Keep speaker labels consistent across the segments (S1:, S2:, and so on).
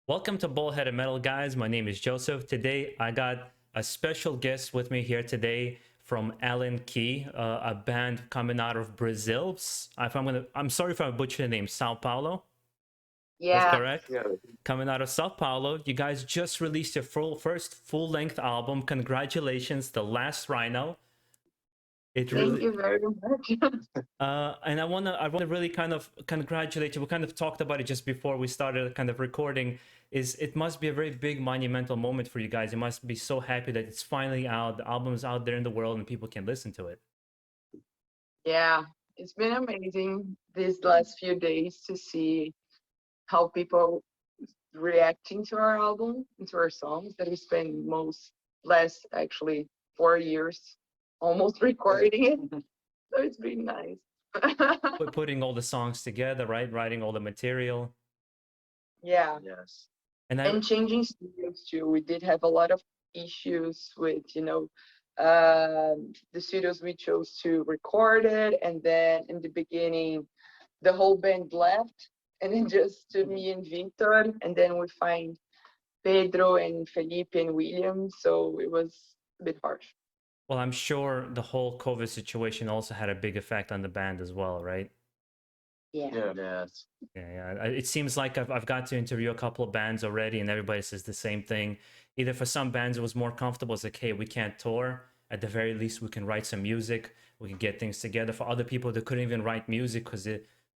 S1: Welcome to BaldHeaded Metal, guys. My name is Joseph. Today, I got a special guest with me here today from Allenkey, a band coming out of Brazil. I'm sorry if I butchered the name. Sao Paulo. That's
S2: Yeah,
S1: correct.
S3: Yeah,
S1: Coming out of Sao Paulo, you guys just released your first full-length album. Congratulations, The Last Rhino. It
S2: thank
S1: really
S2: you very much.
S1: and I wanna really kind of congratulate you. We kind of talked about it just before we started kind of recording. It must be a very big monumental moment for you guys. You must be so happy that it's finally out. The album's out there in the world and people can listen to it.
S2: Yeah, it's been amazing these last few days to see how people reacting to our album and to our songs that we spent last actually 4 years almost recording it. So it's been nice.
S1: But putting all the songs together, right? Writing all the material.
S2: Yeah,
S3: yes.
S1: And I
S2: and changing studios too. We did have a lot of issues with, the studios we chose to record it, and then in the beginning the whole band left, and then just to me and Victor, and then we find Pedro and Felipe and William, so it was a bit harsh.
S1: well, I'm sure the whole COVID situation also had a big effect on the band as well, right?
S2: Yeah.
S3: Yeah. Yes.
S1: Yeah. It seems like I've got to interview a couple of bands already, and everybody says the same thing. Either for some bands, it was more comfortable. It's like, hey, we can't tour. At the very least, we can write some music. We can get things together. For other people, they couldn't even write music because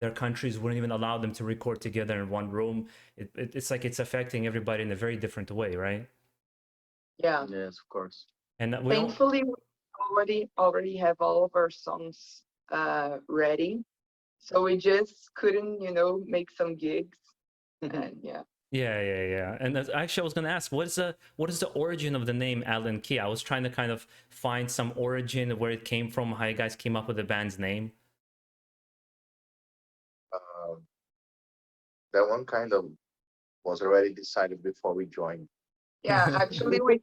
S1: their countries wouldn't even allow them to record together in one room. It's like it's affecting everybody in a very different way, right?
S2: Yeah.
S3: Yes, of course.
S1: And we all,
S2: Thankfully, we already have all of our songs ready, so we just couldn't, make some gigs, and yeah.
S1: yeah. And actually, I was gonna ask, what is the origin of the name Allenkey? I was trying to kind of find some origin of where it came from, how you guys came up with the band's name.
S3: Um, that one kind of was already decided before we joined.
S2: Yeah, actually, we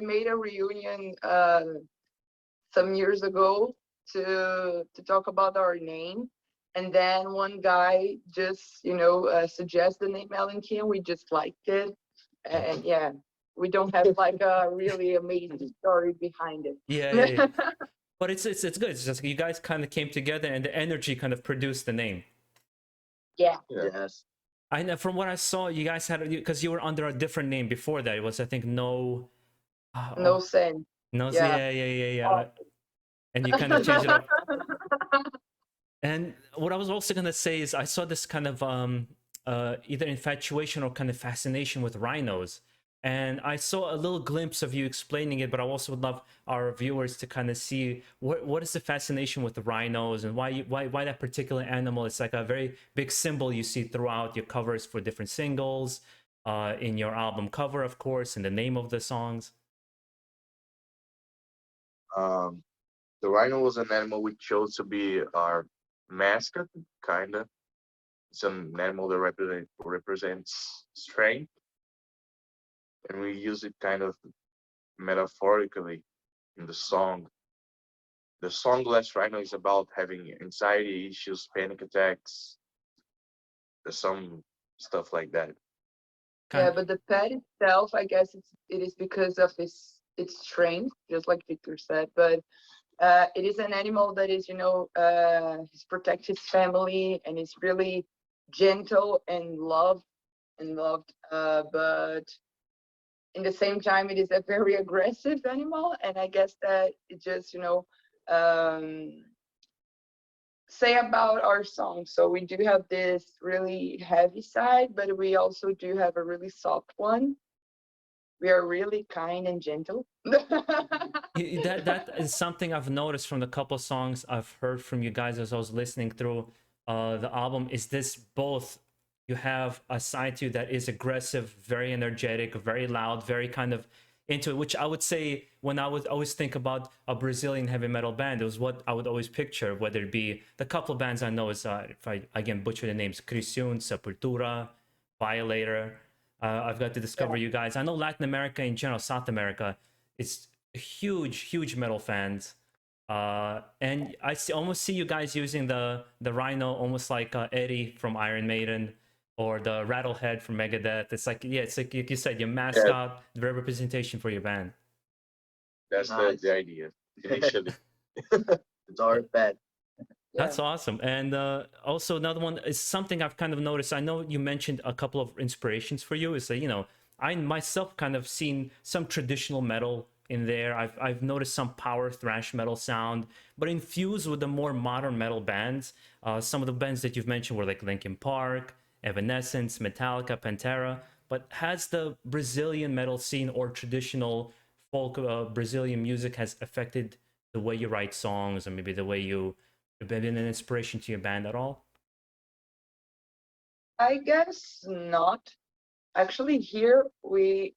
S2: made a reunion some years ago to talk about our name, and then one guy just suggested the name Ellen Key, and we just liked it, and yeah, we don't have like a really amazing story behind
S1: Yeah.
S2: it.
S1: But it's good. It's just you guys kind of came together, and the energy kind of produced the name.
S2: Yeah,
S3: Yes.
S1: I know from what I saw, you guys had because you were under a different name before that. It was, I think, no.
S2: no
S1: Oh,
S2: sense.
S1: no.
S2: Yeah.
S1: Yeah. And you kind of changed it up. And what I was also gonna say is I saw this kind of either infatuation or kind of fascination with rhinos. And I saw a little glimpse of you explaining it, but I also would love our viewers to kind of see what is the fascination with the rhinos and why that particular animal. It's like a very big symbol you see throughout your covers for different singles, in your album cover, of course, and the name of the songs.
S3: Um, the rhino was an animal we chose to be our mascot, kinda. It's an animal that represents strength, and we use it kind of metaphorically in the song. The song "Last Rhino" is about having anxiety issues, panic attacks. There's some stuff like that.
S2: Yeah,
S1: Kind
S2: but the pet itself, I guess it is because of its strength, just like Victor said. But it is an animal that is, he's protect his family, and it's really gentle and loved. But in the same time, it is a very aggressive animal, and I guess that it just, um, say about our song. So we do have this really heavy side, but we also do have a really soft one. We are really kind and gentle.
S1: that is something I've noticed from the couple songs I've heard from you guys as I was listening through the album. Is this both? You have a side to you that is aggressive, very energetic, very loud, very kind of into it, which I would say when I would always think about a Brazilian heavy metal band, it was what I would always picture, whether it be the couple bands I know is, if I again butcher the names, Crisium, Sepultura, Violator. I've got to discover
S2: Yeah.
S1: you guys. I know Latin America in general, South America, it's huge metal fans. And almost see you guys using the Rhino almost like Eddie from Iron Maiden, or the Rattlehead from Megadeth. It's like, yeah, it's like you said, your mascot, the representation for your band.
S3: That's
S4: Nice.
S3: the idea initially.
S4: It's our pet.
S1: That's awesome. And also another one is something I've kind of noticed. I know you mentioned a couple of inspirations for you. Is that, you know, I myself kind of seen some traditional metal in there. I've noticed some power thrash metal sound, but infused with the more modern metal bands. Some of the bands that you've mentioned were like Linkin Park, Evanescence, Metallica, Pantera. But has the Brazilian metal scene or traditional folk Brazilian music has affected the way you write songs, or maybe the way you been an inspiration to your band at all?
S2: I guess not. Actually, here we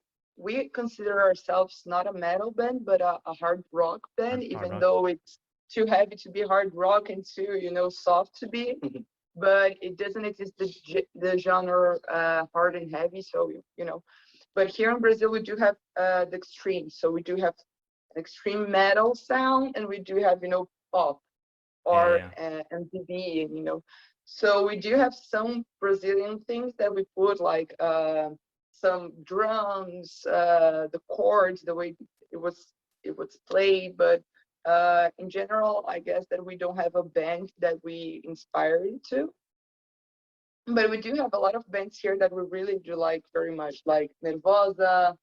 S2: consider ourselves not a metal band, but a hard rock band,
S1: Hard
S2: even
S1: rock.
S2: though it's too heavy to be hard rock and too, you know, soft to be. But it doesn't exist the genre hard and heavy. So you know, but here in Brazil we do have the extreme. So we do have extreme metal sound, and we do have, you know, pop or MPB, and you know. So we do have some Brazilian things that we put, like some drums, the chords, the way it was played. But in general, I guess that we don't have a band that we inspired to. But we do have a lot of bands here that we really do like very much, like Nervosa,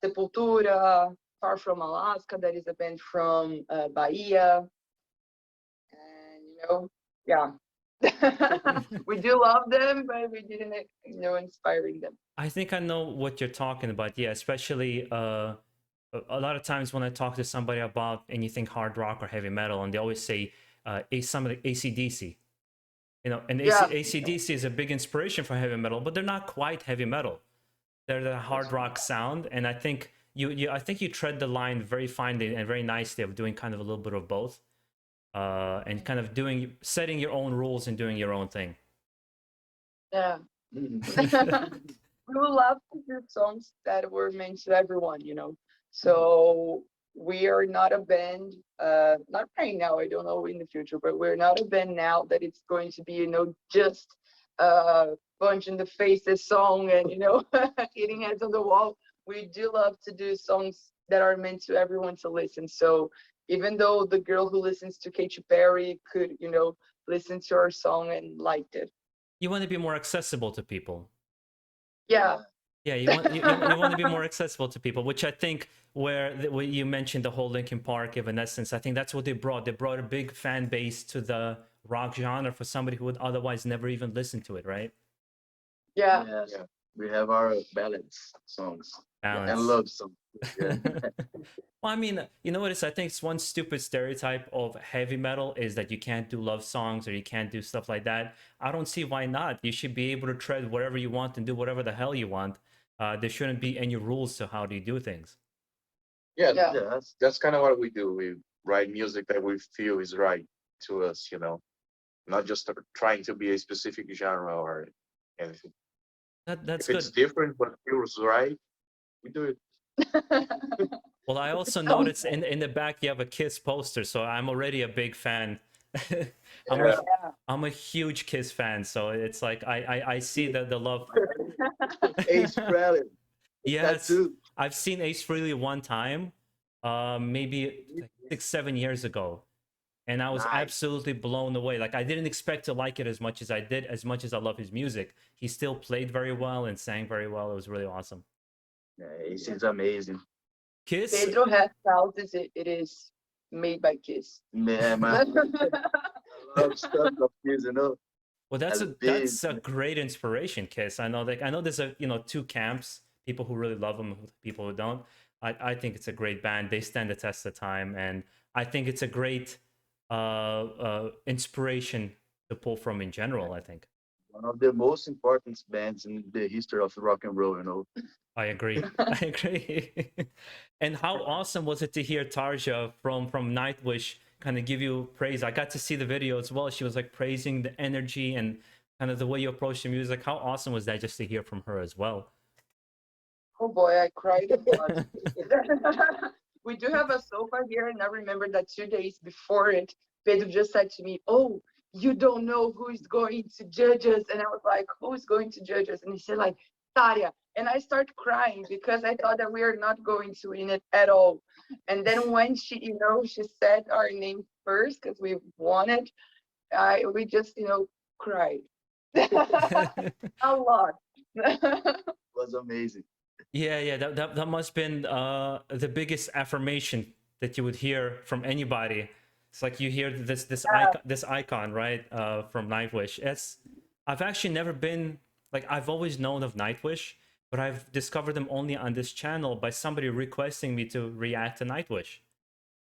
S2: Sepultura, Far From Alaska, that is a band from Bahia. And you know, yeah. We do love them, but we didn't, you know, inspiring them.
S1: I think I know what you're talking about. Yeah, especially a lot of times when I talk to somebody about anything hard rock or heavy metal, and they always say some of the AC/DC. You know, and AC/DC is a big inspiration for heavy metal, but they're not quite heavy metal. They're the hard rock sound, and I think I think you tread the line very finely and very nicely of doing kind of a little bit of both, and kind of setting your own rules and doing your own thing.
S2: Yeah. We would love to do songs that were meant to everyone, you know. So we are not a band, not right now, I don't know in the future, but we're not a band now that it's going to be, you know, just punch in the faces song and, you know, hitting heads on the wall. We do love to do songs that are meant to everyone to listen. So even though the girl who listens to Katy Perry could, you know, listen to our song and liked it.
S1: You want to be more accessible to people.
S2: Yeah.
S1: Yeah, you want to be more accessible to people, which I think where you mentioned the whole Linkin Park, Evanescence, I think that's what they brought. They brought a big fan base to the rock genre for somebody who would otherwise never even listen to it, right?
S2: Yeah.
S4: Yes. We have our ballads songs
S1: Balance.
S4: and love songs. Yeah.
S1: Well, I mean, you know what is? I think it's one stupid stereotype of heavy metal is that you can't do love songs or you can't do stuff like that. I don't see why not. You should be able to tread whatever you want and do whatever the hell you want. There shouldn't be any rules to how do you do things.
S3: Yeah,
S2: Yeah.
S3: that's kind of what we do. We write music that we feel is right to us, you know, not just trying to be a specific genre or anything.
S1: That's
S3: If it's
S1: good.
S3: different but feels right, we do it.
S1: Well, I also noticed in the back you have a Kiss poster, so I'm already a big fan. I'm a huge Kiss fan, so it's like I see the love.
S4: Ace Frehley.
S1: Yes,
S4: Tattoo.
S1: I've seen Ace Frehley one time, maybe like 6-7 years ago, and I was
S4: Nice.
S1: absolutely blown away. Like I didn't expect to like it as much as I did, as much as I love his music. He still played very well and sang very well. It was really awesome.
S4: Yeah, Ace is amazing.
S1: Kiss.
S2: Pedro has houses. It is made by Kiss.
S4: Yeah, man. I love stuff of Kiss, you know.
S1: Well, that's a great inspiration, Kiss. I know there's two camps, people who really love them, people who don't. I think it's a great band. They stand the test of time, and I think it's a great inspiration to pull from in general, I think.
S4: One of the most important bands in the history of rock and roll, you know.
S1: I agree. I agree. And how awesome was it to hear Tarja from Nightwish kind of give you praise? I got to see the video as well. She was like praising the energy and kind of the way you approach the music. How awesome was that just to hear from her as well?
S2: Oh boy, I cried a lot. We do have a sofa here, and I remember that 2 days before it, Pedro just said to me, "Oh, you don't know who's going to judge us. And I was like, who's going to judge us? And he said like, Taria. And I started crying because I thought that we are not going to win it at all. And then when she, she said our name first because we won it, we just, cried a lot.
S4: Was amazing.
S1: Yeah, that must have been the biggest affirmation that you would hear from anybody. It's like you hear this icon, right? From Nightwish. I've actually never been like, I've always known of Nightwish, but I've discovered them only on this channel by somebody requesting me to react to Nightwish.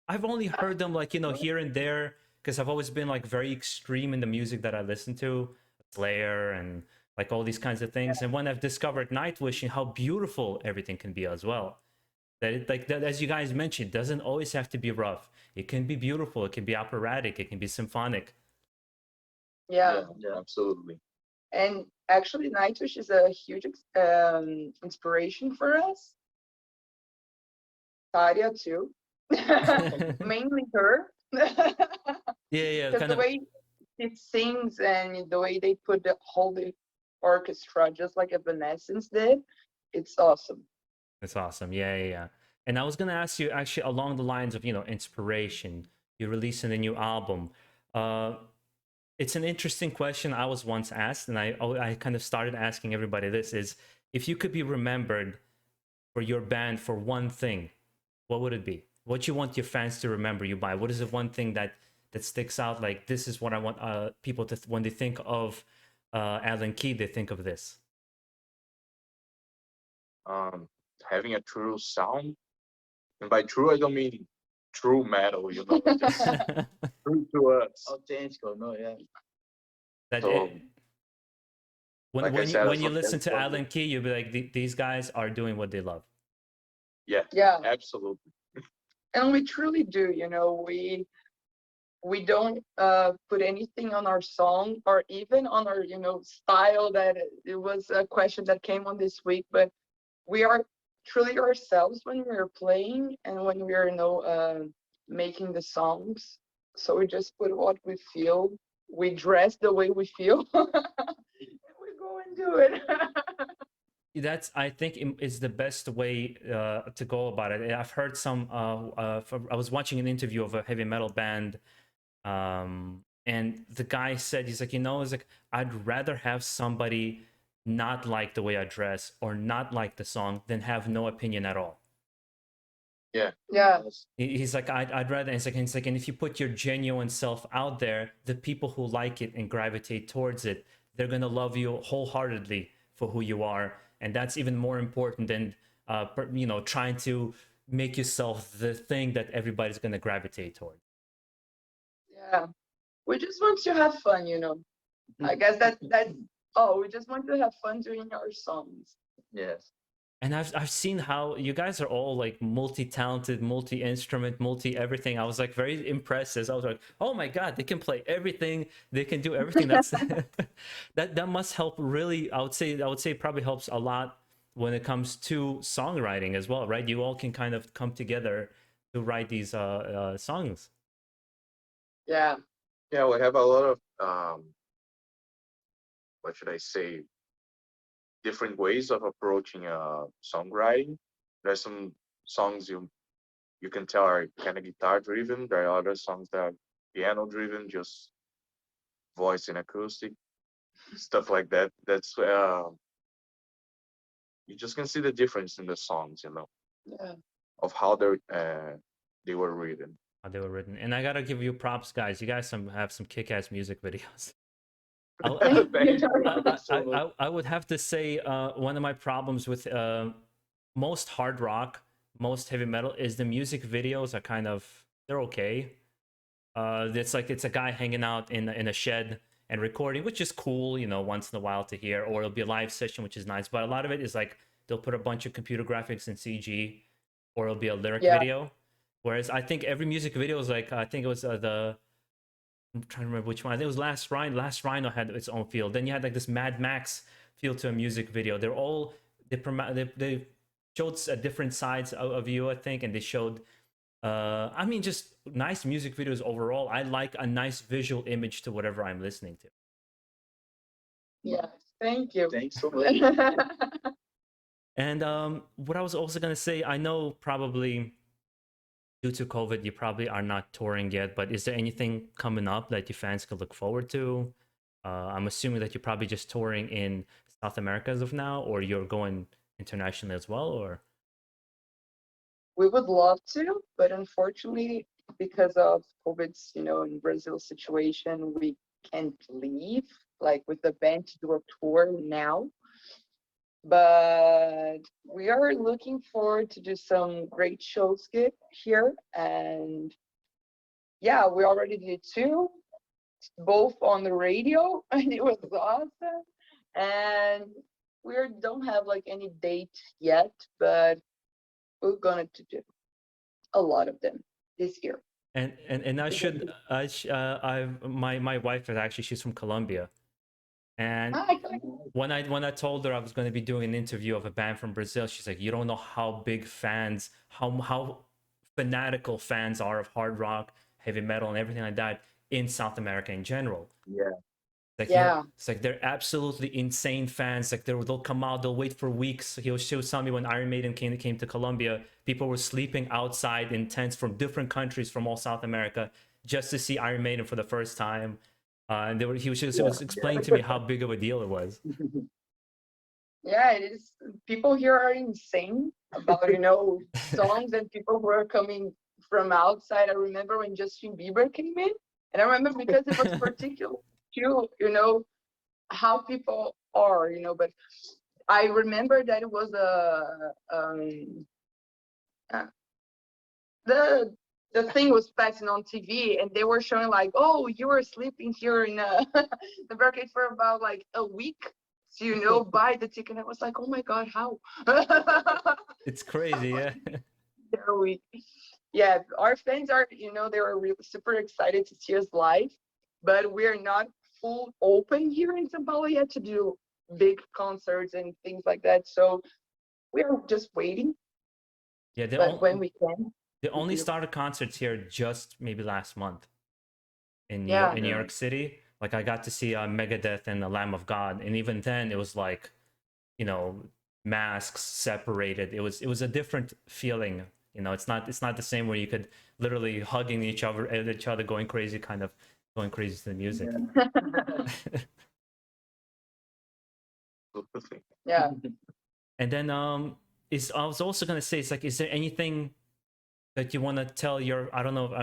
S1: I've only heard them like, here and there, because I've always been like very extreme in the music that I listen to, Slayer and like all these kinds of things. And when I've discovered Nightwish and how beautiful everything can be as well, that it, like that, as you guys mentioned, doesn't always have to be rough. It can be beautiful. It can be operatic. It can be symphonic.
S2: Yeah.
S4: Yeah.
S3: Absolutely.
S2: And actually, Nightwish is a huge inspiration for us. Taria too. Mainly her.
S1: Yeah,
S2: Because
S1: kind
S2: the
S1: of.
S2: way it sings and the way they put the whole orchestra, just like Evanescence did, it's awesome.
S1: That's awesome. Yeah. And I was gonna ask you actually along the lines of inspiration. You're releasing a new album. It's an interesting question I was once asked, and I kind of started asking everybody this: is if you could be remembered for your band for one thing, what would it be? What you want your fans to remember you by? What is the one thing that sticks out? Like, this is what I want people to when they think of allenkey, they think of this.
S3: Having a true sound, and by true I don't mean true metal, just true to us.
S4: Authentic, no, yeah.
S1: That
S3: So,
S1: when
S3: like I
S1: when
S3: said,
S1: when you
S3: that's
S1: listen to
S3: what-
S1: allenkey, you'll be like, these guys are doing what they love.
S3: Yeah,
S2: Yeah.
S3: absolutely.
S2: And we truly do, we don't put anything on our song or even on our, style. That it was a question that came on this week, but we are truly ourselves when we're playing and when we're, making the songs. So we just put what we feel. We dress the way we feel. And we go and do it.
S1: That's, I think, is the best way to go about it. I've heard some. I was watching an interview of a heavy metal band, and the guy said, he's like, it's like, I'd rather have somebody not like the way I dress or not like the song than have no opinion at all.
S3: Yeah.
S2: Yeah.
S1: He's like, I'd rather. It's like, and if you put your genuine self out there, the people who like it and gravitate towards it, they're gonna love you wholeheartedly for who you are, and that's even more important than trying to make yourself the thing that everybody's gonna gravitate toward.
S2: Yeah. We just want to have fun, I guess that's we just want to have fun doing our songs.
S4: Yes.
S1: And I've seen how you guys are all like multi-talented, multi-instrument, multi-everything. I was like very impressed. As I was like, oh my god, they can play everything, they can do everything. That's that must help really. I would say probably helps a lot when it comes to songwriting as well, right? You all can kind of come together to write these songs.
S2: Yeah.
S3: Yeah, we have a lot of what should I say, different ways of approaching songwriting. There's some songs you can tell are kind of guitar driven. There are other songs that are piano driven, just voice and acoustic, stuff like that. That's you just can see the difference in the songs,
S2: Yeah.
S3: of how they were written.
S1: How they were written. And I gotta give you props, guys. You guys have some kick-ass music videos.
S3: Thank you so much.
S1: I would have to say one of my problems with most hard rock, most heavy metal is the music videos are kind of, they're okay. It's like it's a guy hanging out in a shed and recording, which is cool, once in a while to hear, or it'll be a live session, which is nice. But a lot of it is like they'll put a bunch of computer graphics and CG, or it'll be a lyric video. Whereas I think every music video is like, I think it was I'm trying to remember which one. I think it was Last Rhino. Last Rhino had its own feel. Then you had like this Mad Max feel to a music video. They're all they showed different sides of you, I think, and they showed I mean, just nice music videos overall. I like a nice visual image to whatever I'm listening to.
S2: Yes, thank you.
S4: Thanks so much.
S1: And what I was also gonna say, I know probably due to COVID, you probably are not touring yet, but is there anything coming up that your fans could look forward to? I'm assuming that you're probably just touring in South America as of now, or you're going internationally as well, or?
S2: We would love to, but unfortunately, because of COVID's, in Brazil situation, we can't leave like with the band to do a tour now. But we are looking forward to do some great shows here. And yeah, we already did two, both on the radio, and it was awesome. And we don't have like any date yet, but we're gonna to do a lot of them this year.
S1: And my wife is actually, she's from Colombia, and
S2: Hi.
S1: when I told her I was going to be doing an interview of a band from Brazil, she's like, you don't know how big fans, how fanatical fans are of hard rock, heavy metal, and everything like that in South America in general.
S4: Yeah.
S1: Like,
S2: Yeah.
S1: it's like they're absolutely insane fans. Like they'll come out, they'll wait for weeks. She'll tell me when Iron Maiden came to Colombia, people were sleeping outside in tents from different countries from all South America just to see Iron Maiden for the first time. And he was explaining to me how big of a deal it was.
S2: Yeah, it is. People here are insane about, songs and people who are coming from outside. I remember when Justin Bieber came in, and I remember because it was particular to, how people are, but I remember that it was the thing was passing on TV, and they were showing like, oh, you were sleeping here in the barricade for about like a week, so buy the ticket. I was like, oh my god, how?
S1: It's crazy, yeah.
S2: They're weak. Yeah, our fans are, they were really super excited to see us live, but we're not full open here in São Paulo yet to do big concerts and things like that. So we're just waiting.
S1: Yeah,
S2: but when we can.
S1: they only started concerts here just maybe last month in New York City. Like I got to see Megadeth and the Lamb of God, and even then it was like, masks separated. It was a different feeling. It's not the same where you could literally hugging each other, going crazy to the music.
S2: Yeah.
S1: And then I was also gonna say, it's like, is there anything that you want to tell I don't know,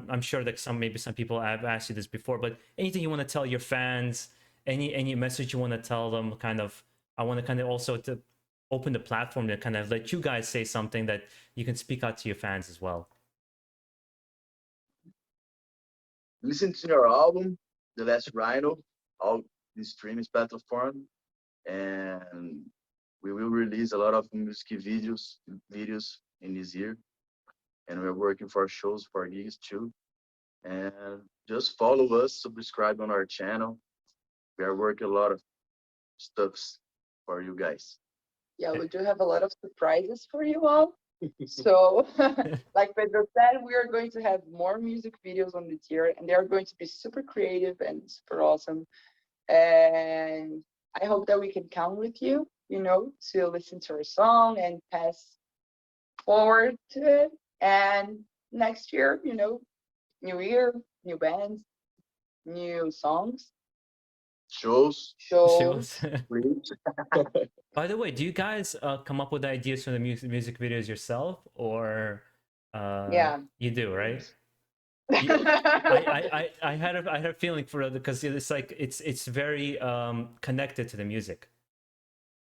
S1: I'm sure that maybe some people have asked you this before, but anything you want to tell your fans, any message you want to tell them, I want to kind of also to open the platform to kind of let you guys say something that you can speak out to your fans as well.
S4: Listen to your album, The Last Rhino, all the streaming platform, and we will release a lot of music videos in this year, and we're working for shows, for gigs too. And just follow us, subscribe on our channel. We are working a lot of stuffs for you guys.
S2: Yeah, we do have a lot of surprises for you all. So, like Pedro said, we are going to have more music videos on this year, and they are going to be super creative and super awesome. And I hope that we can count with you, to listen to our song and pass forward to it. And next year, new year, new bands, new songs,
S4: Shows.
S1: By the way, do you guys come up with ideas for the music videos yourself, or
S2: Yeah,
S1: you do, right? I had a feeling for it because it's like it's very connected to the music.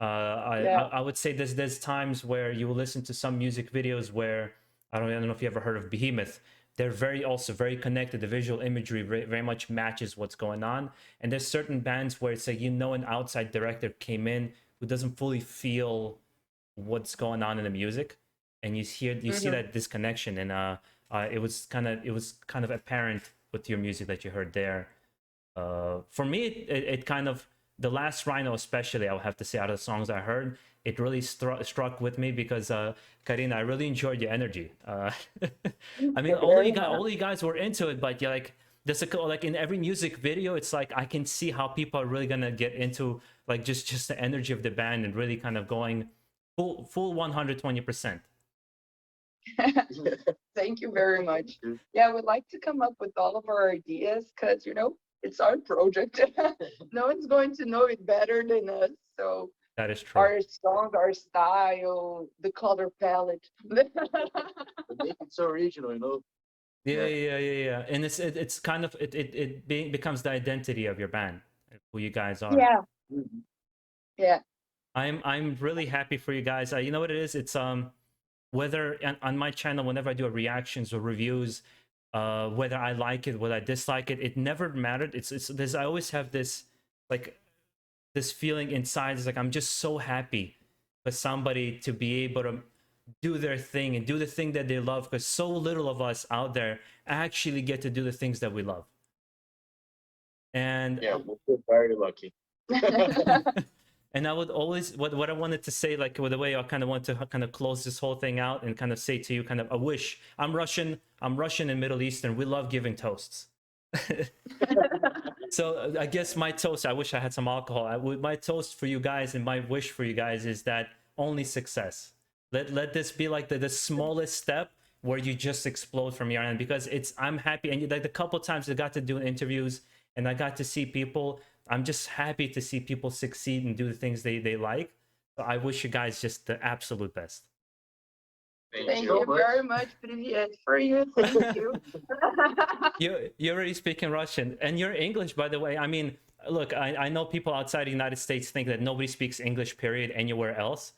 S1: I would say there's times where you will listen to some music videos where I don't know if you ever heard of Behemoth. They're also very connected. The visual imagery very much matches what's going on. And there's certain bands where it's like, an outside director came in who doesn't fully feel what's going on in the music, and you see that disconnection. And it was kind of apparent with your music that you heard there. For me, it kind of the last Rhino especially, I would have to say, out of the songs I heard, it really struck with me because Karina, I really enjoyed your energy. I mean, all you guys were into it, but you're like, there's like in every music video, it's like I can see how people are really gonna get into like just the energy of the band and really kind of going full 120%.
S2: Thank you very much. Yeah, we'd like to come up with all of our ideas because, you know, it's our project. No one's going to know it better than us. So
S1: that is true.
S2: our songs, our style, the color palette.
S4: Make it so original, you know.
S1: Yeah. And it's kind of becomes the identity of your band, who you guys are.
S2: Yeah. Yeah.
S1: I'm really happy for you guys. You know what it is? It's whether on my channel, whenever I do reactions or reviews, whether I like it, whether I dislike it, it never mattered. There's I always have this like this feeling inside. It's like I'm just so happy for somebody to be able to do their thing and do the thing that they love, because so little of us out there actually get to do the things that we love. And
S3: yeah, we're very lucky.
S1: And I would always, what I wanted to say, like with the way I kind of want to kind of close this whole thing out and kind of say to you, kind of a wish. I'm Russian and Middle Eastern. We love giving toasts. So I guess my toast, I wish I had some alcohol. My toast for you guys and my wish for you guys is that only success. Let this be like the smallest step where you just explode from your end, because I'm happy. And like the couple times I got to do interviews and I got to see people, I'm just happy to see people succeed and do the things they like. So I wish you guys just the absolute best.
S2: Thank you very much. Привет for you. Thank you.
S1: You're already speaking Russian, and you're English, by the way. I mean, look, I know people outside the United States think that nobody speaks English, period, anywhere else.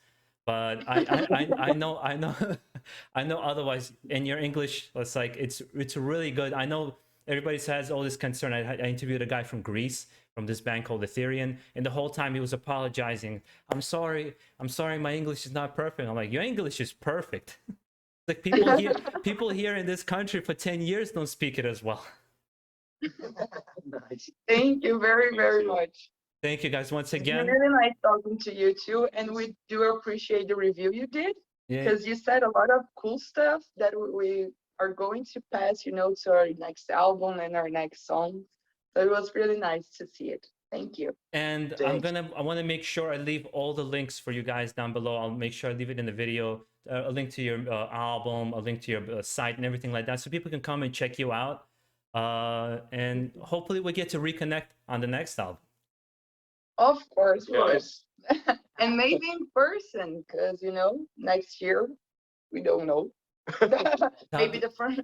S1: But I know I know otherwise. And your English, it's like it's really good. I know everybody has all this concern. I interviewed a guy from Greece, from this band called Ethereum, and the whole time he was apologizing. I'm sorry, my English is not perfect. I'm like, your English is perfect. Like people here in this country for 10 years don't speak it as well.
S4: Nice.
S2: Thank you very, very much.
S1: Thank you guys once again.
S2: It's really nice talking to you too, and we do appreciate the review you did, because you said a lot of cool stuff that we are going to pass, you know, to our next album and our next song. So it was really nice to see it. Thank you.
S1: And I want to make sure I leave all the links for you guys down below. I'll make sure I leave it in the video, a link to your album, a link to your site and everything like that, so people can come and check you out. And hopefully we get to reconnect on the next album.
S2: Of course,
S3: Yes.
S2: and maybe in person, because you know, next year we don't know. Maybe the front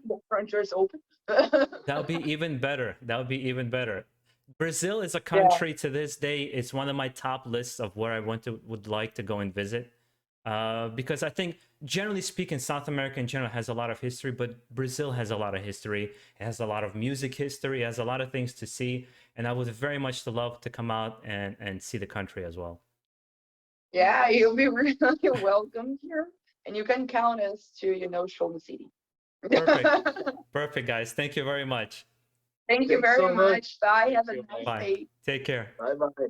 S2: door is open.
S1: That would be even better. That would be even better. Brazil is a country to this day. It's one of my top lists of where I would like to go and visit. Because I think, generally speaking, South America in general has a lot of history, but Brazil has a lot of history. It has a lot of music history. It has a lot of things to see. And I would very much love to come out and see the country as well.
S2: Yeah, you'll be really welcome here. And you can count us to, you know, show the city.
S1: Perfect. Perfect, guys. Thank you very much.
S2: Thank you
S4: Thanks
S2: very
S4: so much.
S2: much. Bye. Have a nice
S1: Bye.
S2: day.
S1: Take care.
S4: Bye bye.